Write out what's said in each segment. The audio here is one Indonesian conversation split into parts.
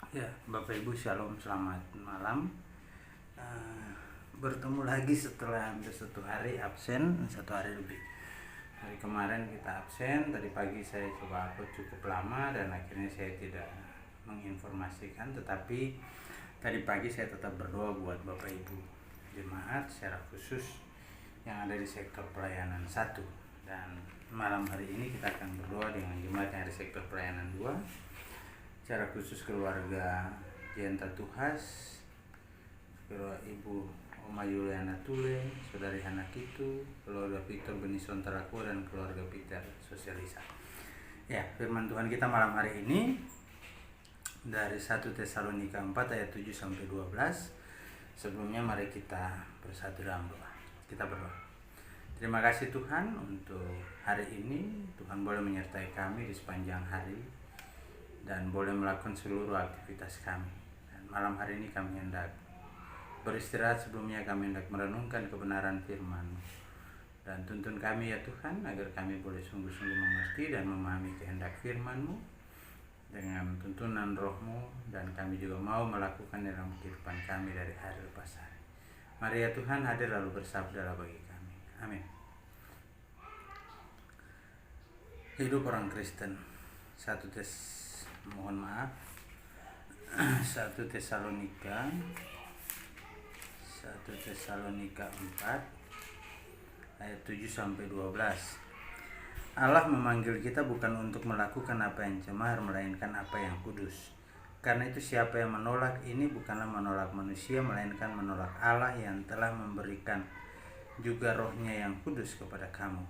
Ya, Bapak Ibu Shalom, selamat malam. Eh, Bertemu lagi setelah hampir 1 hari absen, 1 hari lebih. Hari kemarin kita absen, tadi pagi saya coba upload cukup lama dan akhirnya saya tidak menginformasikan. Tetapi tadi pagi saya tetap berdoa buat Bapak Ibu jemaat secara khusus yang ada di sektor pelayanan 1. Dan malam hari ini kita akan berdoa dengan jemaat yang ada di sektor pelayanan 2, secara khusus keluarga Jenta Tuhas, keluarga Ibu Oma Yuliana Tule, Saudari Hana Kitu, keluarga Victor Benison Taraku, dan keluarga Peter Sosialisa. Ya, firman Tuhan kita malam hari ini dari 1 Tesalonika 4 ayat 7 sampai 12. Sebelumnya mari kita bersatu dalam doa. Kita berdoa. Terima kasih Tuhan untuk hari ini. Tuhan boleh menyertai kami di sepanjang hari dan boleh melakukan seluruh aktivitas kami. Dan malam hari ini kami hendak beristirahat, sebelumnya kami hendak merenungkan kebenaran firman-Mu. Dan tuntun kami ya Tuhan, agar kami boleh sungguh-sungguh mengerti dan memahami kehendak firman-Mu dengan tuntunan Roh-Mu, dan kami juga mau melakukan dalam kehidupan kami dari hari lepas hari. Mari ya Tuhan, hadir lalu bersabdalah bagi kami. Amin. Hidup orang Kristen. 1 Tesalonika 4 ayat 7 sampai 12. Allah memanggil kita bukan untuk melakukan apa yang cemar, melainkan apa yang kudus. Karena itu siapa yang menolak ini bukanlah menolak manusia, melainkan menolak Allah yang telah memberikan juga Roh-Nya yang kudus kepada kamu.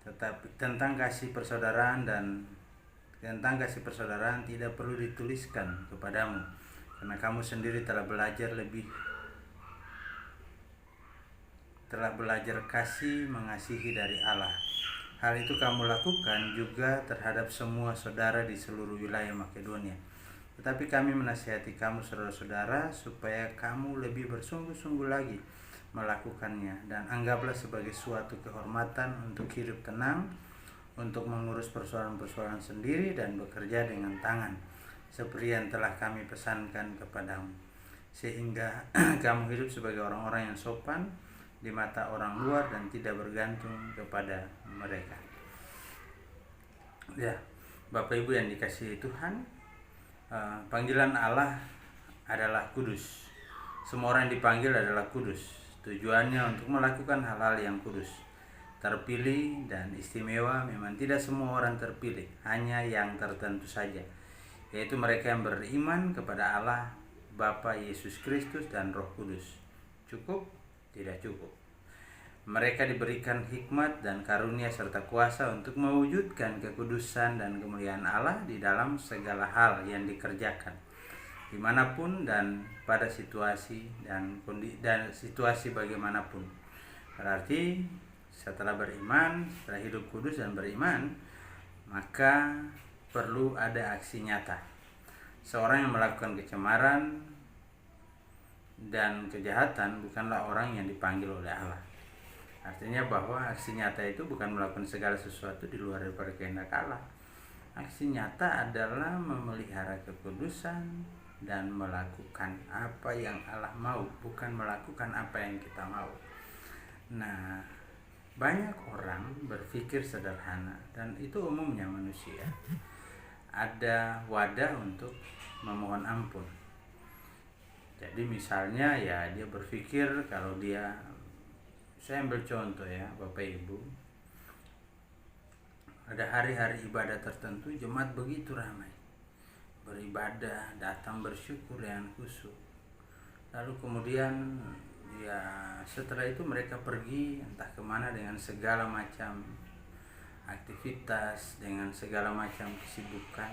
Tetapi tentang kasih persaudaraan tidak perlu dituliskan kepadamu, karena kamu sendiri telah belajar kasih mengasihi dari Allah. Hal itu kamu lakukan juga terhadap semua saudara di seluruh wilayah Makedonia. Tetapi kami menasihati kamu saudara-saudara supaya kamu lebih bersungguh-sungguh lagi melakukannya, dan anggaplah sebagai suatu kehormatan untuk hidup tenang, untuk mengurus persoalan-persoalan sendiri dan bekerja dengan tangan, seperti yang telah kami pesankan kepadamu, sehingga kamu hidup sebagai orang-orang yang sopan di mata orang luar dan tidak bergantung kepada mereka. Ya, Bapak Ibu yang dikasihi Tuhan, panggilan Allah adalah kudus. Semua orang yang dipanggil adalah kudus. Tujuannya untuk melakukan hal-hal yang kudus, terpilih dan istimewa. Memang tidak semua orang terpilih, hanya yang tertentu saja, yaitu mereka yang beriman kepada Allah Bapa, Yesus Kristus, dan Roh Kudus. Cukup? Tidak cukup. Mereka diberikan hikmat dan karunia serta kuasa untuk mewujudkan kekudusan dan kemuliaan Allah di dalam segala hal yang dikerjakan, dimanapun dan pada situasi dan situasi bagaimanapun. Berarti setelah beriman, setelah hidup kudus dan beriman, maka perlu ada aksi nyata. Seorang yang melakukan kecemaran dan kejahatan bukanlah orang yang dipanggil oleh Allah. Artinya bahwa aksi nyata itu bukan melakukan segala sesuatu di luar daripada kehendak Allah. Aksi nyata adalah memelihara kekudusan dan melakukan apa yang Allah mau, bukan melakukan apa yang kita mau. Nah, banyak orang berpikir sederhana, dan itu umumnya manusia. Ada wadah untuk memohon ampun. Jadi misalnya ya dia berpikir kalau saya ambil contoh ya Bapak Ibu, ada hari-hari ibadah tertentu jemaat begitu ramai beribadah, datang bersyukur dengan khusyuk. Lalu kemudian ya setelah itu mereka pergi entah kemana dengan segala macam aktivitas, dengan segala macam kesibukan,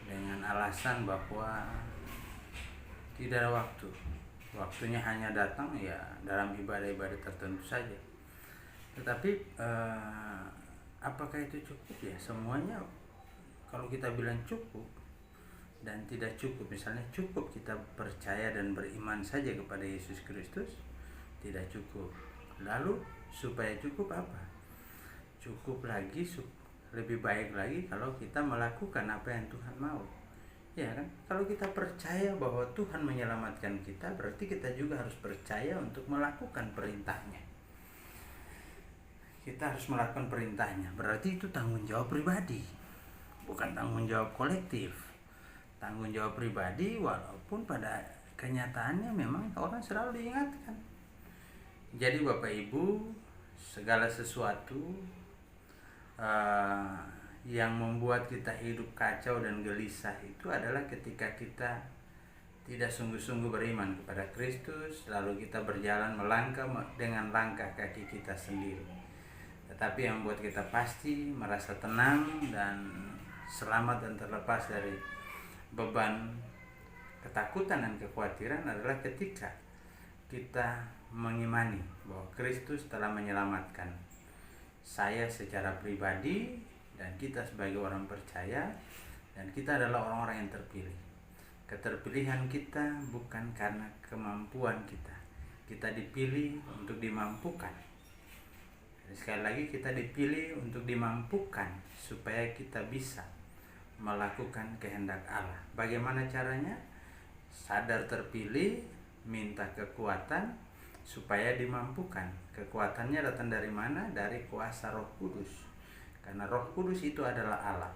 dengan alasan bahwa tidak ada waktunya hanya datang ya dalam ibadah-ibadah tertentu saja. Tetapi apakah itu cukup? Ya semuanya, kalau kita bilang cukup dan tidak cukup, misalnya cukup kita percaya dan beriman saja kepada Yesus Kristus, tidak cukup. Lalu supaya cukup apa? Cukup lagi, lebih baik lagi kalau kita melakukan apa yang Tuhan mau. Ya kan? Kalau kita percaya bahwa Tuhan menyelamatkan kita, berarti kita juga harus percaya untuk melakukan perintahnya. Kita harus melakukan perintahnya. Berarti itu tanggung jawab pribadi, bukan tanggung jawab kolektif. Tanggung jawab pribadi, walaupun pada kenyataannya memang orang selalu diingatkan. Jadi Bapak Ibu, segala sesuatu yang membuat kita hidup kacau dan gelisah itu adalah ketika kita tidak sungguh-sungguh beriman kepada Kristus, lalu kita berjalan melangkah dengan langkah kaki kita sendiri. Tetapi yang membuat kita pasti merasa tenang dan selamat dan terlepas dari beban ketakutan dan kekhawatiran adalah ketika kita mengimani bahwa Kristus telah menyelamatkan saya secara pribadi dan kita sebagai orang percaya, dan kita adalah orang-orang yang terpilih. Keterpilihan kita bukan karena kemampuan kita. Kita dipilih untuk dimampukan. Jadi sekali lagi, kita dipilih untuk dimampukan supaya kita bisa melakukan kehendak Allah. Bagaimana caranya? Sadar terpilih, minta kekuatan supaya dimampukan. Kekuatannya datang dari mana? Dari kuasa Roh Kudus. Karena Roh Kudus itu adalah Allah.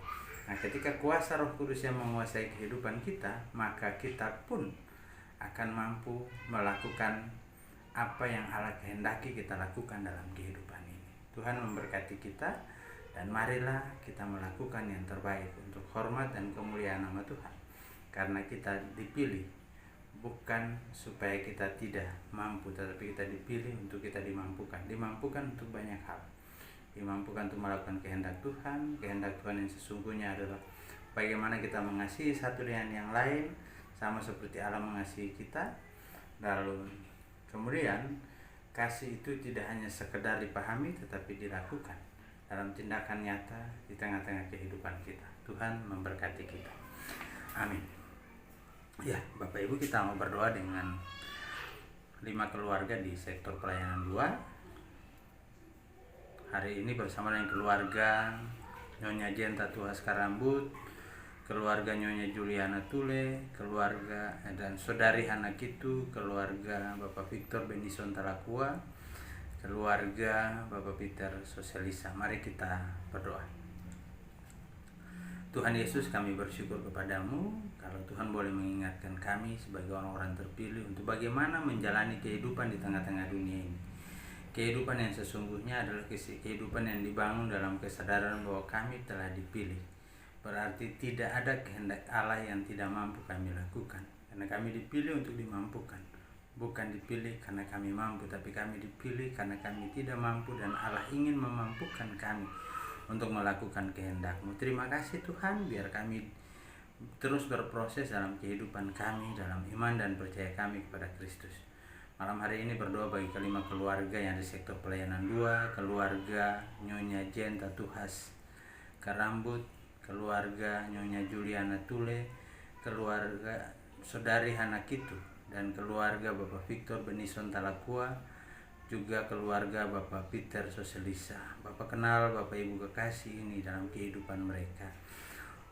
Nah, ketika kuasa Roh Kudus yang menguasai kehidupan kita, maka kita pun akan mampu melakukan apa yang Allah kehendaki kita lakukan dalam kehidupan ini. Tuhan memberkati kita, dan marilah kita melakukan yang terbaik untuk hormat dan kemuliaan nama Tuhan. Karena kita dipilih bukan supaya kita tidak mampu, tetapi kita dipilih untuk kita dimampukan. Dimampukan untuk banyak hal. Dimampukan untuk melakukan kehendak Tuhan. Kehendak Tuhan yang sesungguhnya adalah bagaimana kita mengasihi satu dengan yang lain sama seperti Allah mengasihi kita. Lalu kemudian kasih itu tidak hanya sekedar dipahami, tetapi dilakukan dalam tindakan nyata di tengah-tengah kehidupan kita. Tuhan memberkati kita. Amin. Ya, Bapak Ibu, kita mau berdoa dengan 5 keluarga di sektor pelayanan 2. Hari ini bersama dengan keluarga Nyonya Jenta Tuhas Karambut, keluarga Nyonya Juliana Tule, keluarga dan saudari Hana Kitu, keluarga Bapak Victor Benison Talakua, keluarga Bapak Peter Sosialisa. Mari kita berdoa. Tuhan Yesus, kami bersyukur kepadamu kalau Tuhan boleh mengingatkan kami sebagai orang-orang terpilih untuk bagaimana menjalani kehidupan di tengah-tengah dunia ini. Kehidupan yang sesungguhnya adalah kehidupan yang dibangun dalam kesadaran bahwa kami telah dipilih. Berarti tidak ada kehendak Allah yang tidak mampu kami lakukan. Karena kami dipilih untuk dimampukan. Bukan dipilih karena kami mampu, tapi kami dipilih karena kami tidak mampu dan Allah ingin memampukan kami untuk melakukan kehendak-Mu. Terima kasih Tuhan, biar kami terus berproses dalam kehidupan kami, dalam iman dan percaya kami kepada Kristus. Malam hari ini berdoa bagi kelima keluarga yang di sektor pelayanan 2, keluarga Nyonya Jenta Tuhas Karambut, keluarga Nyonya Juliana Tule, keluarga saudari Hana Kitu, dan keluarga Bapak Victor Benison Talakua, juga keluarga Bapak Peter Sosialisa. Bapak kenal Bapak Ibu kekasih ini dalam kehidupan mereka.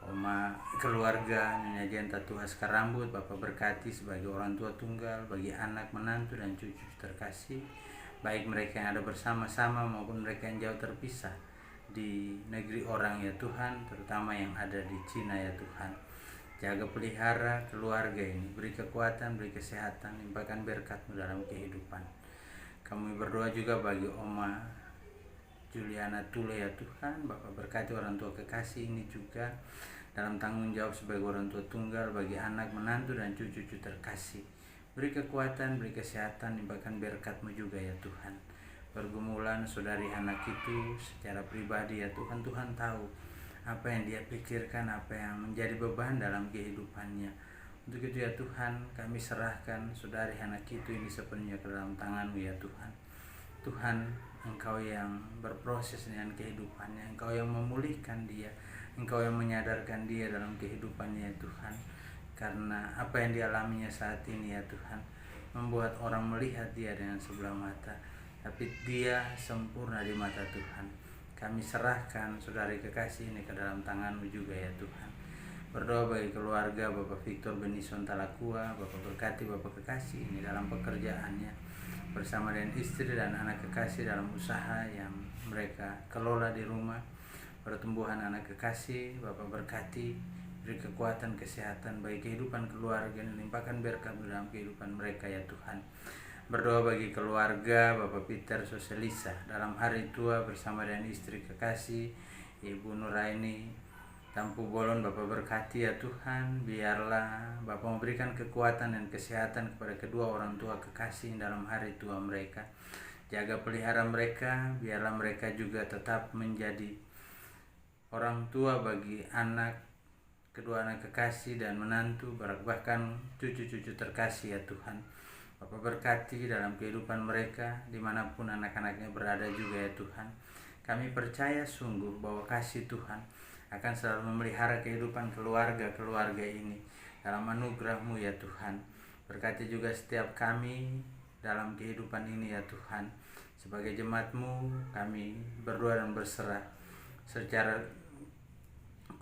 Oma keluarga Nyonya Jenta Tuhas Karambut, Bapak berkati sebagai orang tua tunggal bagi anak, menantu, dan cucu terkasih, baik mereka yang ada bersama-sama maupun mereka yang jauh terpisah di negeri orang ya Tuhan, terutama yang ada di Cina ya Tuhan. Jaga pelihara keluarga ini, beri kekuatan, beri kesehatan, limpahkan berkat-Mu dalam kehidupan. Kami berdoa juga bagi Oma Juliana Tule ya Tuhan, Bapak berkati orang tua kekasih ini juga dalam tanggung jawab sebagai orang tua tunggal bagi anak, menantu, dan cucu-cucu terkasih. Beri kekuatan, beri kesehatan, limpahkan berkat-Mu juga ya Tuhan. Pergumulan saudari anak itu secara pribadi ya Tuhan, Tuhan tahu apa yang dia pikirkan, apa yang menjadi beban dalam kehidupannya. Untuk itu ya Tuhan, kami serahkan saudari anak itu ini sepenuhnya ke dalam tangan-Mu ya Tuhan. Tuhan, Engkau yang berproses dengan kehidupannya, Engkau yang memulihkan dia, Engkau yang menyadarkan dia dalam kehidupannya ya Tuhan. Karena apa yang dialaminya saat ini ya Tuhan, membuat orang melihat dia dengan sebelah mata, tapi dia sempurna di mata Tuhan. Kami serahkan saudari kekasih ini ke dalam tangan-Mu juga ya Tuhan. Berdoa bagi keluarga Bapak Victor Benison Talakua, Bapak berkati Bapak kekasih ini dalam pekerjaannya bersama dengan istri dan anak kekasih dalam usaha yang mereka kelola di rumah. Pertumbuhan anak kekasih Bapak berkati, beri kekuatan kesehatan bagi kehidupan keluarga dan limpahkan berkat dalam kehidupan mereka ya Tuhan. Berdoa bagi keluarga Bapak Peter Soselisa dalam hari tua bersama dengan istri kekasih Ibu Nuraini Tampu Bolon. Bapak berkati ya Tuhan, biarlah Bapak memberikan kekuatan dan kesehatan kepada kedua orang tua kekasih dalam hari tua mereka. Jaga pelihara mereka, biarlah mereka juga tetap menjadi orang tua bagi kedua anak kekasih dan menantu, bahkan cucu-cucu terkasih ya Tuhan. Bapak berkati dalam kehidupan mereka dimanapun anak-anaknya berada juga ya Tuhan. Kami percaya sungguh bahwa kasih Tuhan akan selalu memelihara kehidupan keluarga ini dalam anugerah-Mu ya Tuhan. Berkati juga setiap kami dalam kehidupan ini ya Tuhan. Sebagai jemaat-Mu kami berdoa dan berserah. Secara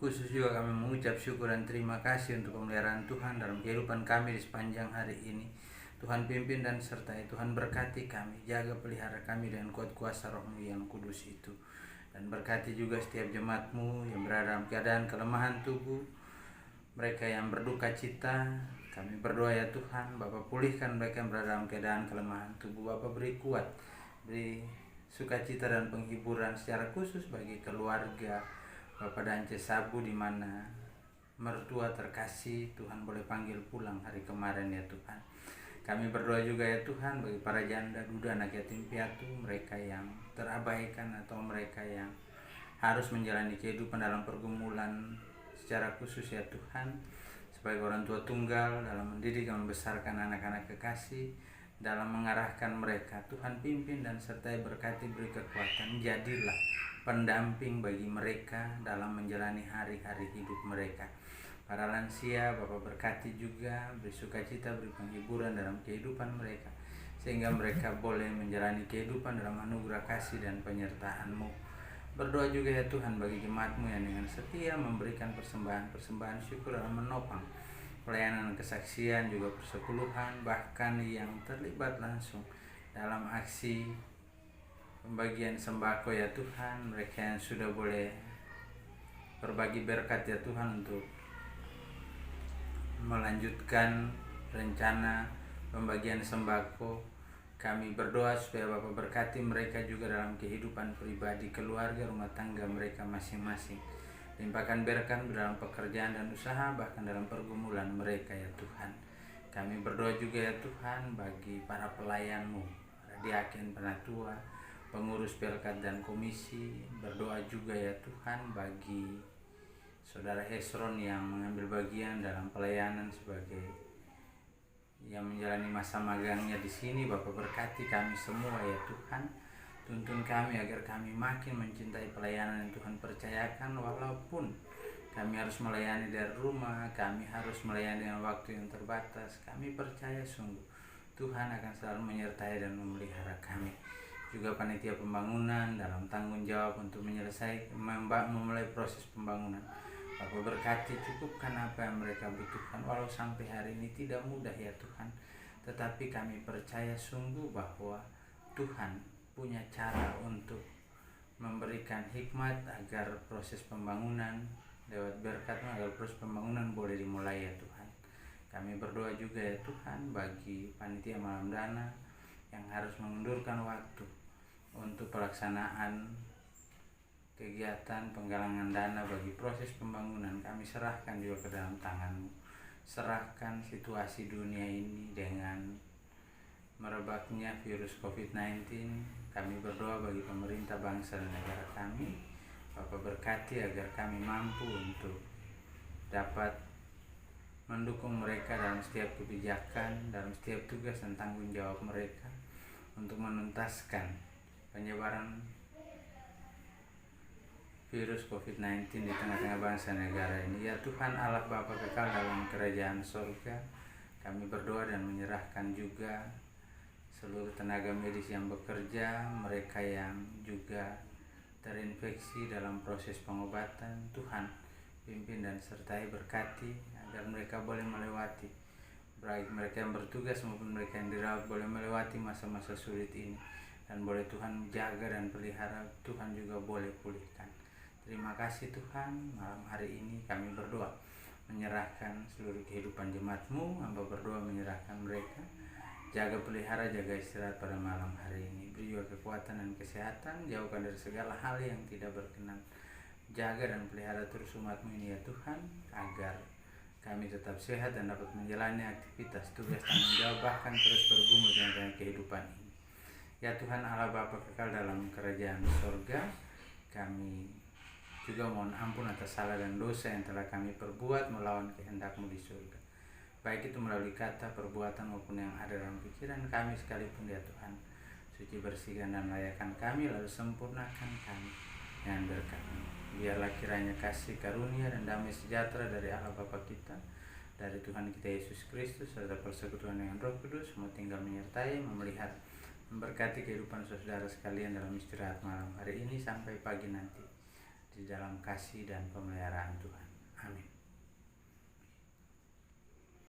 khusus juga kami mengucap syukur dan terima kasih untuk pemeliharaan Tuhan dalam kehidupan kami di sepanjang hari ini. Tuhan pimpin dan sertai, Tuhan berkati kami, jaga pelihara kami dengan kuat kuasa Roh-Mu yang kudus itu. Dan berkati juga setiap jemaat-Mu yang berada dalam keadaan kelemahan tubuh, mereka yang berduka cita, kami berdoa ya Tuhan, Bapak pulihkan mereka yang berada dalam keadaan kelemahan tubuh. Bapak beri kuat, beri sukacita dan penghiburan secara khusus bagi keluarga Bapak Dance Sabu, di mana mertua terkasih Tuhan boleh panggil pulang hari kemarin ya Tuhan. Kami berdoa juga ya Tuhan bagi para janda, duda, anak yatim piatu, mereka yang terabaikan atau mereka yang harus menjalani kehidupan dalam pergumulan secara khusus ya Tuhan. Sebagai orang tua tunggal dalam mendidik dan membesarkan anak-anak kekasih, dalam mengarahkan mereka, Tuhan pimpin dan sertai, berkati, beri kekuatan, jadilah pendamping bagi mereka dalam menjalani hari-hari hidup mereka. Para lansia Bapak berkati juga, beri sukacita, beri penghiburan dalam kehidupan mereka, sehingga mereka boleh menjalani kehidupan dalam anugerah kasih dan penyertaan-Mu. Berdoa juga ya Tuhan bagi jemaat-Mu yang dengan setia memberikan persembahan syukur dalam menopang pelayanan kesaksian, juga persepuluhan, bahkan yang terlibat langsung dalam aksi pembagian sembako ya Tuhan. Mereka yang sudah boleh berbagi berkat ya Tuhan untuk melanjutkan rencana pembagian sembako. Kami berdoa supaya Bapak berkati mereka juga dalam kehidupan pribadi, keluarga, rumah tangga mereka masing-masing. Limpahkan berkat dalam pekerjaan dan usaha, bahkan dalam pergumulan mereka ya Tuhan. Kami berdoa juga ya Tuhan bagi para pelayan-Mu, para diaken, penatua, pengurus pelkat dan komisi. Berdoa juga ya Tuhan bagi Saudara Hesron yang mengambil bagian dalam pelayanan sebagai yang menjalani masa magangnya di sini. Bapak berkati kami semua ya Tuhan. Tuntun kami agar kami makin mencintai pelayanan yang Tuhan percayakan, walaupun kami harus melayani dari rumah, kami harus melayani dengan waktu yang terbatas. Kami percaya sungguh Tuhan akan selalu menyertai dan memelihara kami. Juga panitia pembangunan dalam tanggung jawab untuk memulai proses pembangunan. Bapak berkati, cukupkan apa yang mereka butuhkan, walau sampai hari ini tidak mudah ya Tuhan. Tetapi kami percaya sungguh bahwa Tuhan punya cara untuk memberikan hikmat agar proses pembangunan lewat berkat-Mu, agar proses pembangunan boleh dimulai ya Tuhan. Kami berdoa juga ya Tuhan bagi panitia malam dana yang harus mengundurkan waktu untuk pelaksanaan kegiatan penggalangan dana bagi proses pembangunan. Kami serahkan juga ke dalam tangan-Mu. Serahkan situasi dunia ini dengan merebaknya virus COVID-19. Kami berdoa bagi pemerintah bangsa dan negara kami. Bapak berkati agar kami mampu untuk dapat mendukung mereka dalam setiap kebijakan, dalam setiap tugas dan tanggung jawab mereka untuk menuntaskan penyebaran virus COVID-19 di tengah-tengah bangsa negara ini. Ya Tuhan Allah Bapa kekal dalam kerajaan surga, kami berdoa dan menyerahkan juga seluruh tenaga medis yang bekerja, mereka yang juga terinfeksi dalam proses pengobatan. Tuhan pimpin dan sertai, berkati agar mereka boleh melewati, baik mereka yang bertugas maupun mereka yang dirawat boleh melewati masa-masa sulit ini, dan boleh Tuhan jaga dan pelihara, Tuhan juga boleh pulihkan. Terima kasih Tuhan, malam hari ini kami berdoa menyerahkan seluruh kehidupan jemaat-Mu, hamba berdoa menyerahkan mereka, jaga pelihara, jaga istirahat pada malam hari ini, beri juga kekuatan dan kesehatan, jauhkan dari segala hal yang tidak berkenan, jaga dan pelihara terus umat-Mu ini ya Tuhan, agar kami tetap sehat dan dapat menjalani aktivitas, tugas, tanggung jawab, bahkan terus bergumul dengan kehidupan ini. Ya Tuhan Allah Bapa kekal dalam kerajaan surga, kami juga mohon ampun atas salah dan dosa yang telah kami perbuat melawan kehendak-Mu di surga, baik itu melalui kata, perbuatan maupun yang ada dalam pikiran kami sekalipun ya Tuhan. Suci, bersihkan dan layakan kami, lalu sempurnakan kami dengan berkat-Mu. Biarlah kiranya kasih karunia dan damai sejahtera dari Allah Bapa kita, dari Tuhan kita Yesus Kristus, serta persekutuan dengan Roh Kudus semua tinggal menyertai, memelihara, memberkati kehidupan saudara sekalian dalam istirahat malam hari ini sampai pagi nanti, di dalam kasih dan pemeliharaan Tuhan. Amin.